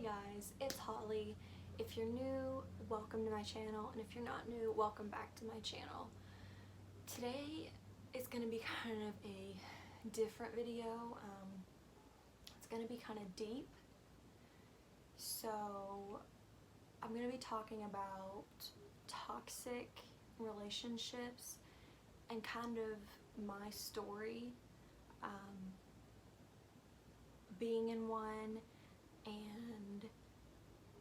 guys, it's Holly. If you're new, welcome to my channel, and if you're not new, welcome back to my channel. Today is going to be kind of a different video. It's going to be kind of deep. So I'm going to be talking about toxic relationships and kind of my story, being in one, and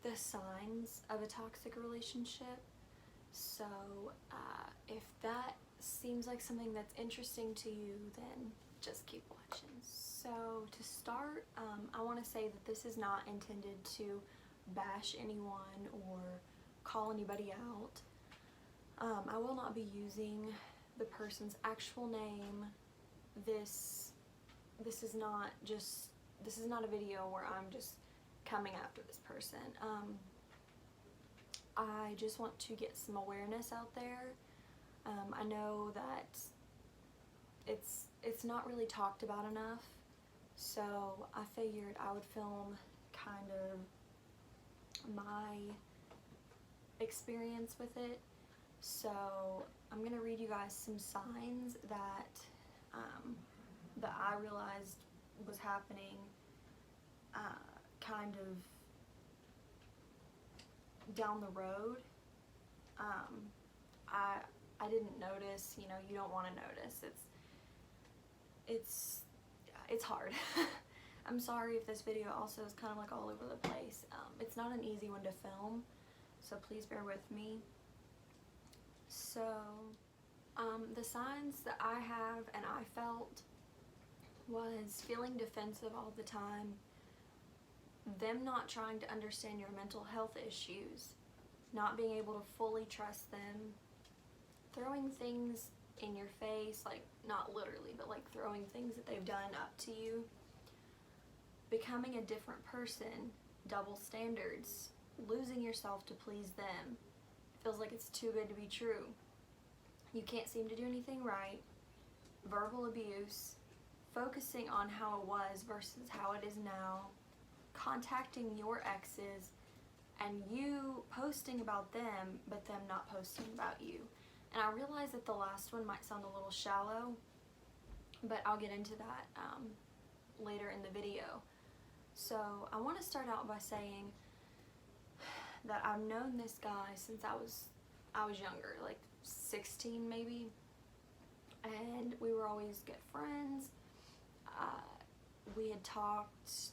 the signs of a toxic relationship. So if that seems like something that's interesting to you, then just keep watching. So to start, I want to say that this is not intended to bash anyone or call anybody out. I will not be using the person's actual name. This is not a video where I'm just coming after this person. I just want to get some awareness out there. I know that it's not really talked about enough, so I figured I would film kind of my experience with it. So I'm gonna read you guys some signs that I realized was happening kind of down the road. I didn't notice, you know, you don't want to notice. It's hard. I'm sorry if this video also is kind of like all over the place. It's not an easy one to film, so please bear with me. So the signs that I have and I felt was feeling defensive all the time, them not trying to understand your mental health issues, not being able to fully trust them, throwing things in your face, like not literally, but like throwing things that they've done up to you, becoming a different person, double standards, losing yourself to please them, feels like it's too good to be true, you can't seem to do anything right, verbal abuse, focusing on how it was versus how it is now, contacting your exes and you posting about them but them not posting about you. And I realize that the last one might sound a little shallow, but I'll get into that later in the video. So I want to start out by saying that I've known this guy since I was younger, like 16 maybe, and we were always good friends. We had talked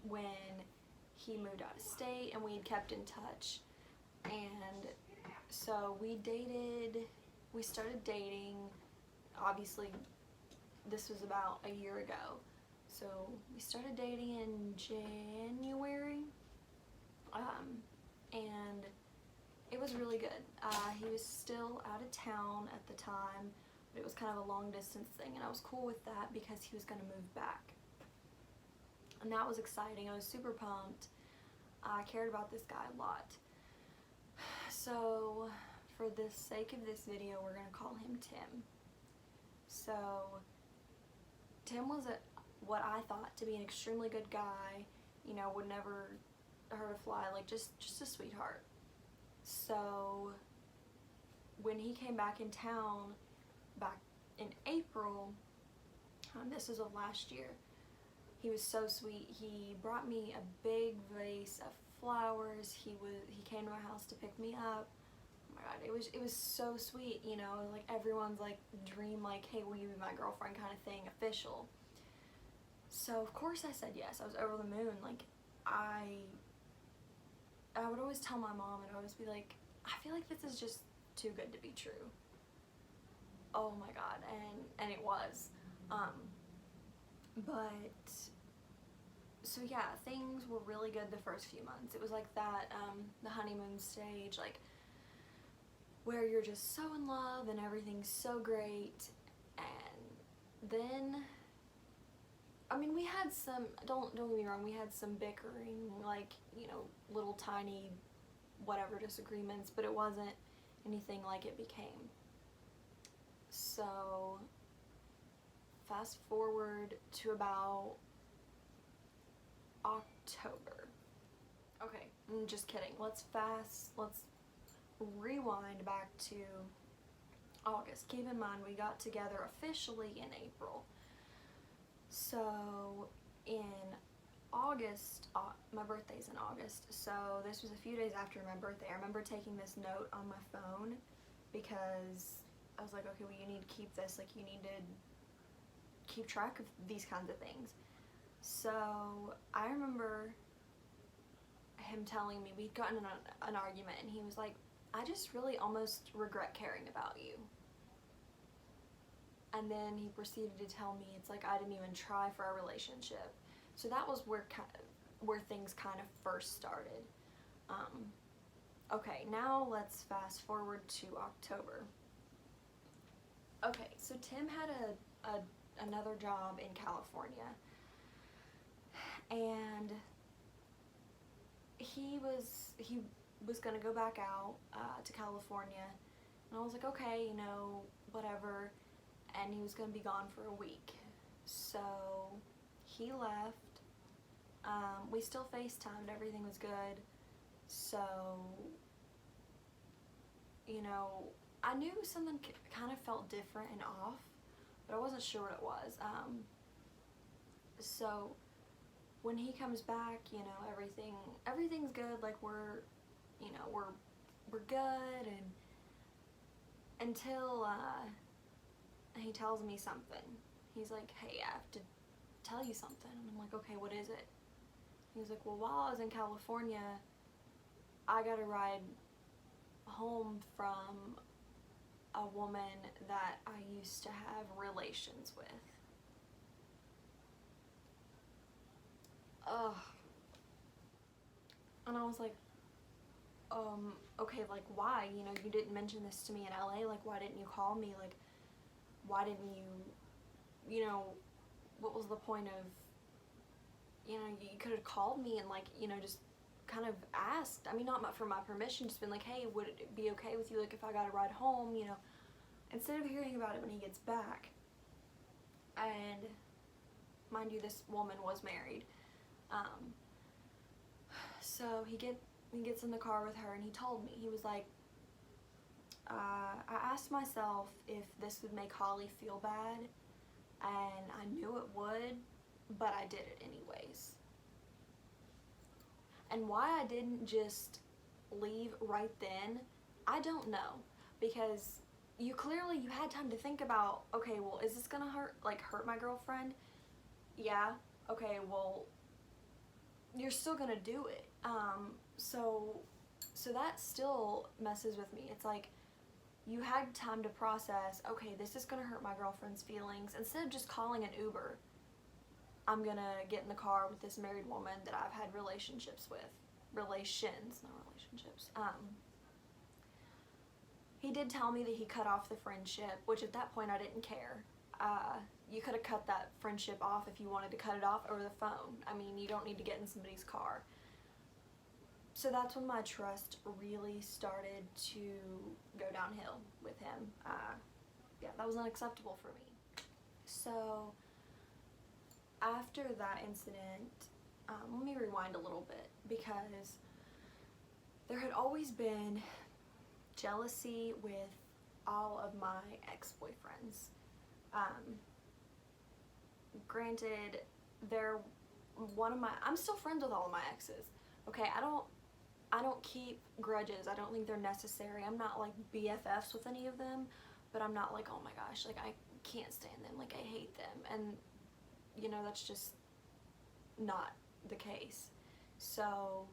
when he moved out of state, and we had kept in touch, and so we started dating. Obviously this was about a year ago, so we started dating in January, and it was really good. He was still out of town at the time, but it was kind of a long distance thing, and I was cool with that because he was going to move back. And that was exciting. I was super pumped. I cared about this guy a lot. So for the sake of this video, we're going to call him Tim. So Tim was what I thought to be an extremely good guy, you know, would never hurt a fly, like just a sweetheart. So when he came back in town back in April, this was of last year, he was so sweet. He brought me a big vase of flowers. He came to my house to pick me up. Oh my god, it was so sweet, you know, like everyone's like dream, like, hey, will you be my girlfriend kind of thing, official. So of course I said yes. I was over the moon. Like I would always tell my mom, and I would always be like, I feel like this is just too good to be true. Oh my god, and it was. But so yeah, things were really good the first few months. It was like that, the honeymoon stage, like where you're just so in love and everything's so great. And then, I mean, we had some, don't get me wrong, we had some bickering, like, you know, little tiny whatever disagreements, but it wasn't anything like it became. So fast forward to about October. Okay, I'm just kidding. Let's rewind back to August. Keep in mind, we got together officially in April. So in August, my birthday's in August, so this was a few days after my birthday. I remember taking this note on my phone because I was like, okay, well, you need to keep this, like, you need to keep track of these kinds of things. So I remember him telling me, we'd gotten in an argument, and he was like, I just really almost regret caring about you. And then he proceeded to tell me, it's like I didn't even try for our relationship. So that was where things kind of first started. Okay, now let's fast forward to October. Okay, so Tim had another job in California, and he was gonna go back out to California, and I was like, okay, you know, whatever. And he was gonna be gone for a week, so he left. We still FaceTimed, everything was good. So, you know, I knew something kind of felt different and off, but I wasn't sure what it was. So when he comes back, you know, everything's good. Like we're good, and until he tells me something. He's like, hey, I have to tell you something. And I'm like, okay, what is it? He's like, well, while I was in California, I got a ride home from a woman that I used to have relations with. Ugh. And I was like, okay, like, why? You know, you didn't mention this to me in LA. Like, why didn't you call me? Like, why didn't you know, what was the point of, you know, you could have called me and, like, you know, just kind of asked. I mean, not for my permission, just been like, hey, would it be okay with you, like, if I got a ride home, you know, instead of hearing about it when he gets back. And mind you, this woman was married. So he gets in the car with her, and he told me, he was like, I asked myself if this would make Holly feel bad, and I knew it would, but I did it anyways. And why I didn't just leave right then, I don't know, because you had time to think about, okay, well, is this gonna hurt my girlfriend? Yeah. Okay, well, you're still gonna do it. So that still messes with me. It's like, you had time to process, okay, this is gonna hurt my girlfriend's feelings. Instead of just calling an Uber, I'm gonna get in the car with this married woman that I've had relationships with. Relations, not relationships. He did tell me that he cut off the friendship, which at that point I didn't care. You could have cut that friendship off if you wanted to cut it off over the phone. I mean, you don't need to get in somebody's car. So that's when my trust really started to go downhill with him. Yeah, that was unacceptable for me. So after that incident, let me rewind a little bit, because there had always been jealousy with all of my ex-boyfriends. Granted, I'm still friends with all of my exes. Okay, I don't keep grudges. I don't think they're necessary. I'm not like BFFs with any of them, but I'm not like, oh my gosh, like I can't stand them, like I hate them. And you know, that's just not the case. So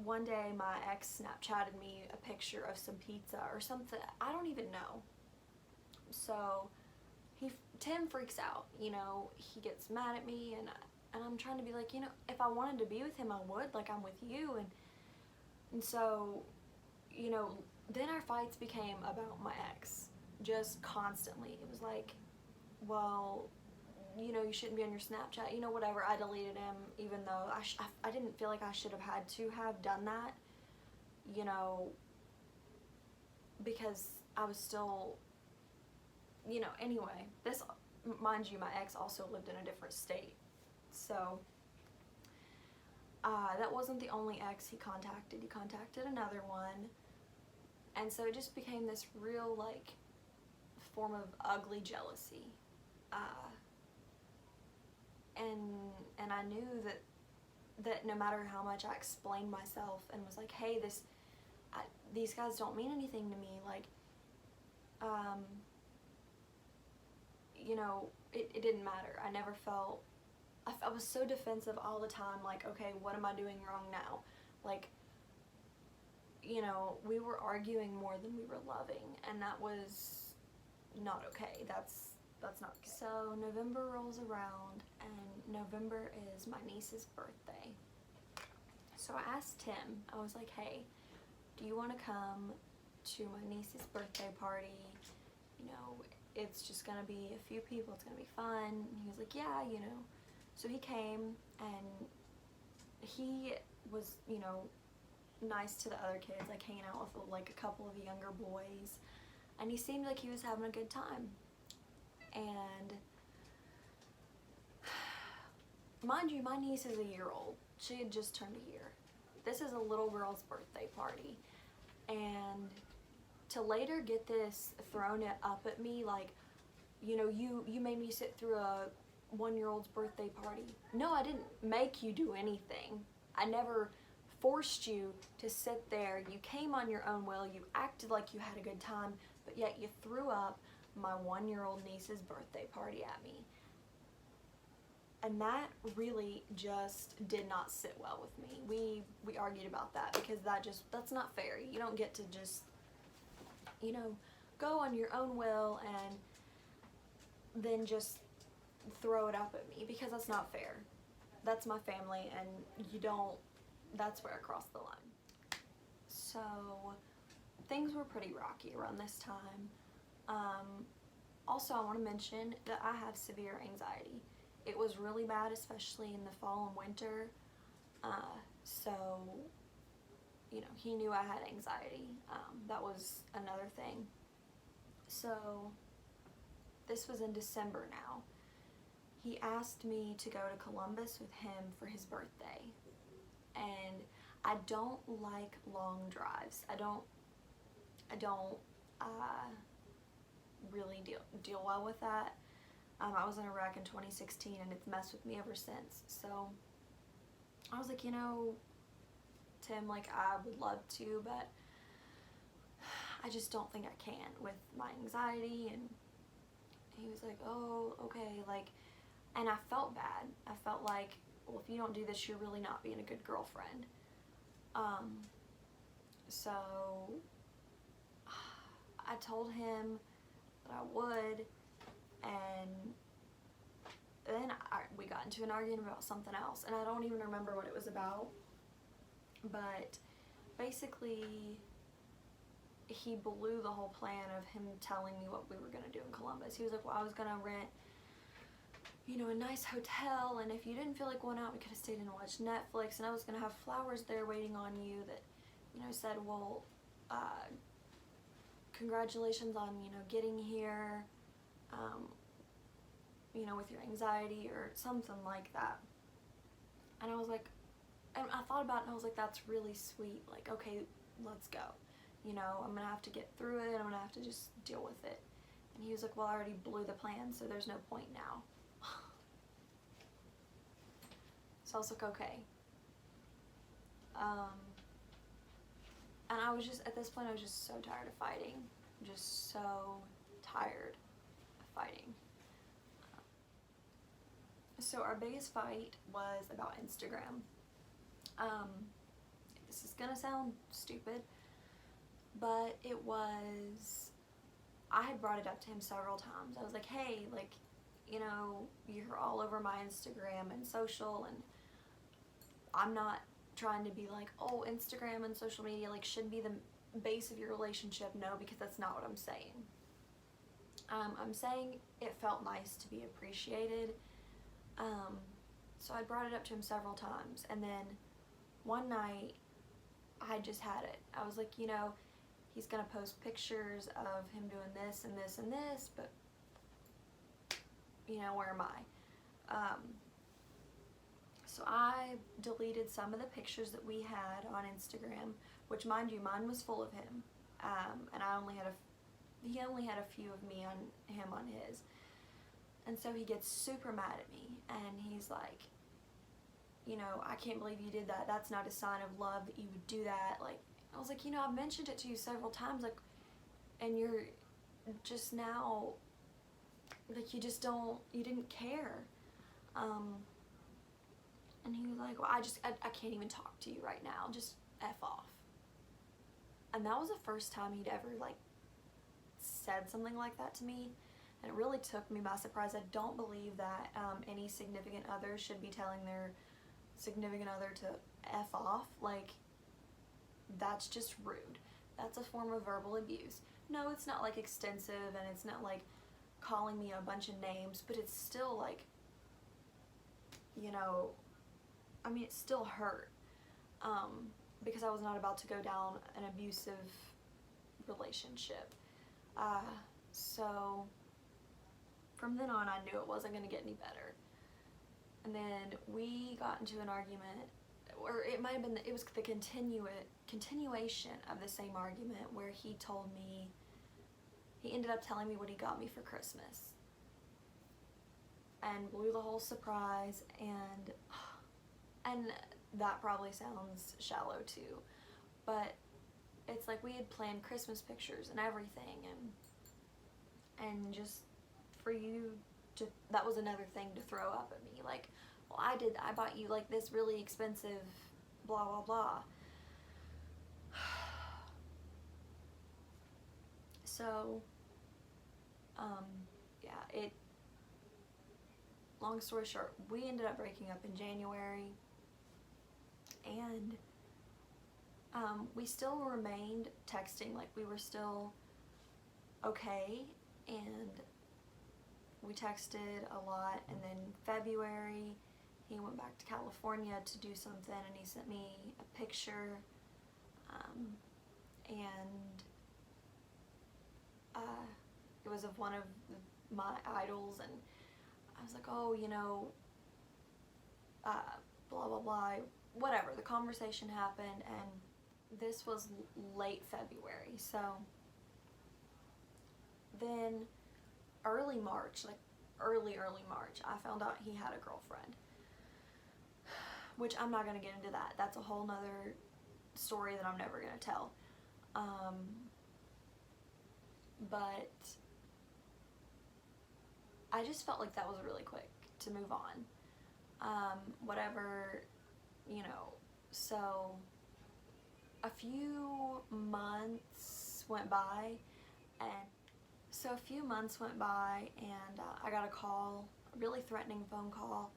one day my ex Snapchatted me a picture of some pizza or something. I don't even know. So Tim freaks out, you know, he gets mad at me, and I'm trying to be like, you know, if I wanted to be with him, I would, like, I'm with you. And so, you know, then our fights became about my ex, just constantly. It was like, well, you know, you shouldn't be on your Snapchat, you know, whatever. I deleted him, even though I didn't feel like I should have had to have done that, you know, because I was still, anyway, this, mind you, my ex also lived in a different state. So that wasn't the only ex he contacted. He contacted another one. And so it just became this real, like, form of ugly jealousy. And I knew that no matter how much I explained myself and was like, hey, these guys don't mean anything to me, like, you know, it didn't matter. I never felt, I was so defensive all the time, like, okay, what am I doing wrong now? Like, you know, we were arguing more than we were loving, and that was not okay. That's not okay. So November rolls around, and November is my niece's birthday. So I asked Tim, I was like, hey, do you want to come to my niece's birthday party? You know, it's just gonna be a few people, it's gonna be fun. And he was like, yeah, you know. So he came, and he was, you know, nice to the other kids, like hanging out with like a couple of younger boys, and he seemed like he was having a good time. And mind you, my niece is a year old. She had just turned a year. This is a little girl's birthday party, and to later get this thrown up at me, like, you know, you made me sit through a 1-year-old's birthday party. No, I didn't make you do anything. I never forced you to sit there. You came on your own will. You acted like you had a good time, but yet you threw up my 1-year-old niece's birthday party at me. And that really just did not sit well with me. We argued about that, because that's not fair. You don't get to just, you know, go on your own will and then just throw it up at me, because that's not fair. That's my family, and you don't, that's where I crossed the line. So things were pretty rocky around this time. Also, I want to mention that I have severe anxiety. It was really bad, especially in the fall and winter. So, you know, he knew I had anxiety. That was another thing. So this was in December now. He asked me to go to Columbus with him for his birthday. And I don't like long drives. I don't really deal well with that. I was in Iraq in 2016, and it's messed with me ever since. So I was like, you know, Tim, like, I would love to, but I just don't think I can with my anxiety. And he was like, oh, okay, like, and I felt bad. I felt like, well, if you don't do this, you're really not being a good girlfriend. So I told him that I would, and then we got into an argument about something else, and I don't even remember what it was about, but basically he blew the whole plan of him telling me what we were going to do in Columbus. He was like, well, I was going to rent, you know, a nice hotel, and if you didn't feel like going out, we could have stayed and watched Netflix, and I was going to have flowers there waiting on you that, you know, said, well, congratulations on, you know, getting here, you know, with your anxiety, or something like that. And I was like, and I thought about it, and I was like, that's really sweet. Like, okay, let's go. You know, I'm going to have to get through it. I'm going to have to just deal with it. And he was like, well, I already blew the plan, so there's no point now. So I was like, okay. And I was just, at this point, I was just so tired of fighting. Just so tired of fighting. So our biggest fight was about Instagram. This is gonna sound stupid, but it was, I had brought it up to him several times. I was like, hey, like, you know, you're all over my Instagram and social, and I'm not trying to be like, oh, Instagram and social media, like, should be the base of your relationship. No, because that's not what I'm saying. I'm saying it felt nice to be appreciated. So I brought it up to him several times, and then one night I just had it. I was like, you know, he's gonna post pictures of him doing this and this and this, but, you know, where am I? So I deleted some of the pictures that we had on Instagram, which, mind you, mine was full of him, and he only had a few of me on him on his. And so he gets super mad at me, and he's like, you know, I can't believe you did that. That's not a sign of love that you would do that. Like, I was like, you know, I've mentioned it to you several times, like, and you're just now, like, you didn't care. And he was like, well, I can't even talk to you right now. Just F off. And that was the first time he'd ever, like, said something like that to me. And it really took me by surprise. I don't believe that any significant other should be telling their significant other to F off. Like, that's just rude. That's a form of verbal abuse. No, it's not, like, extensive, and it's not, like, calling me a bunch of names, but it's still, like, you know, I mean, it still hurt, because I was not about to go down an abusive relationship. So from then on, I knew it wasn't going to get any better. And then we got into an argument, or it might have been, it was the continuation of the same argument, where he ended up telling me what he got me for Christmas, and blew the whole surprise. And that probably sounds shallow too, but it's like we had planned Christmas pictures and everything, and just for you to, that was another thing to throw up at me, like, well, I bought you, like, this really expensive blah blah blah. So yeah, long story short, we ended up breaking up in January, and we still remained texting, like, we were still okay, and we texted a lot. And then February, he went back to California to do something, and he sent me a picture, and it was of one of my idols, and I was like, oh, you know, blah blah blah, whatever. The conversation happened, and this was late February. So then early March, like early March, I found out he had a girlfriend, which I'm not going to get into that. That's a whole nother story that I'm never going to tell. But I just felt like that was really quick to move on. Whatever, you know. So a few months went by, and I got a call, a really threatening phone call,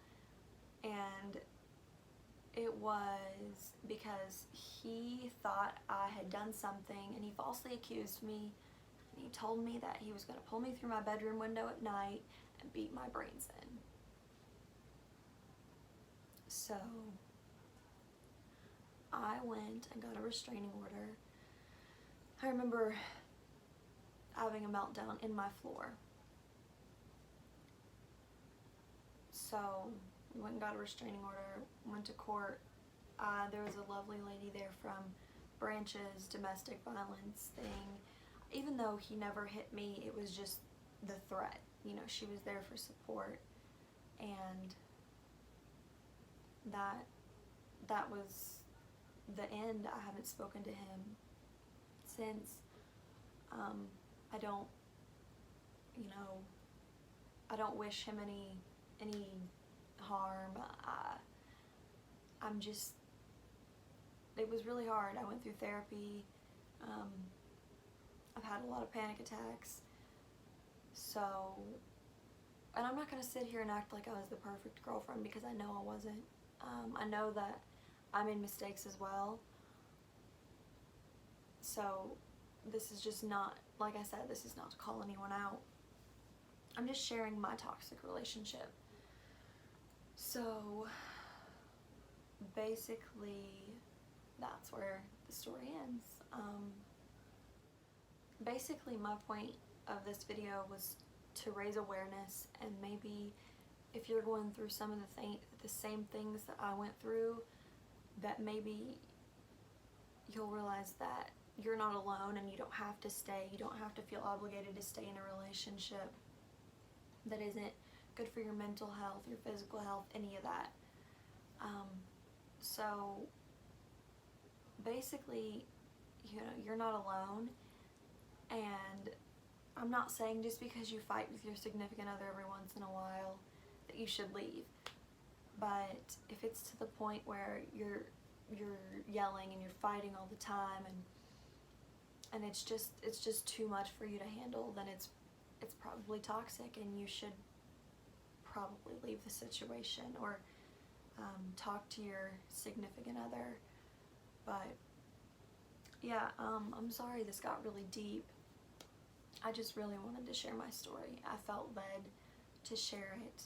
and it was because he thought I had done something, and he falsely accused me, and he told me that he was going to pull me through my bedroom window at night and beat my brains in. So I went and got a restraining order. I remember having a meltdown in my floor. So we went and got a restraining order, went to court. There was a lovely lady there from Branch's domestic violence thing. Even though he never hit me, it was just the threat. You know, she was there for support, and that was the end. I haven't spoken to him since. I don't, you know, I don't wish him any harm. I'm just, it was really hard. I went through therapy. I've had a lot of panic attacks. So, and I'm not going to sit here and act like I was the perfect girlfriend, because I know I wasn't. I know that I made mistakes as well. So this is just not, like I said, this is not to call anyone out. I'm just sharing my toxic relationship. So basically, that's where the story ends. Basically, my point of this video was to raise awareness and maybe if you're going through some of the same things that I went through, that maybe you'll realize that you're not alone and you don't have to stay. You don't have to feel obligated to stay in a relationship that isn't good for your mental health, your physical health, any of that. So basically, you know, you're not alone, and I'm not saying just because you fight with your significant other every once in a while that you should leave. But if it's to the point where you're yelling and you're fighting all the time, and it's just too much for you to handle, then it's probably toxic, and you should probably leave the situation, or talk to your significant other. But yeah, I'm sorry this got really deep. I just really wanted to share my story. I felt led to share it.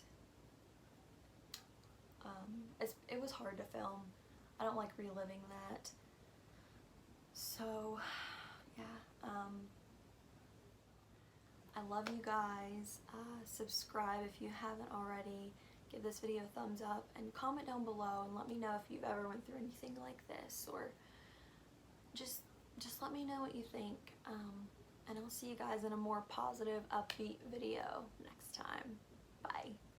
It was hard to film. I don't like reliving that. So yeah, I love you guys. Subscribe if you haven't already. Give this video a thumbs up and comment down below and let me know if you've ever went through anything like this, or just let me know what you think. And I'll see you guys in a more positive, upbeat video next time. Bye.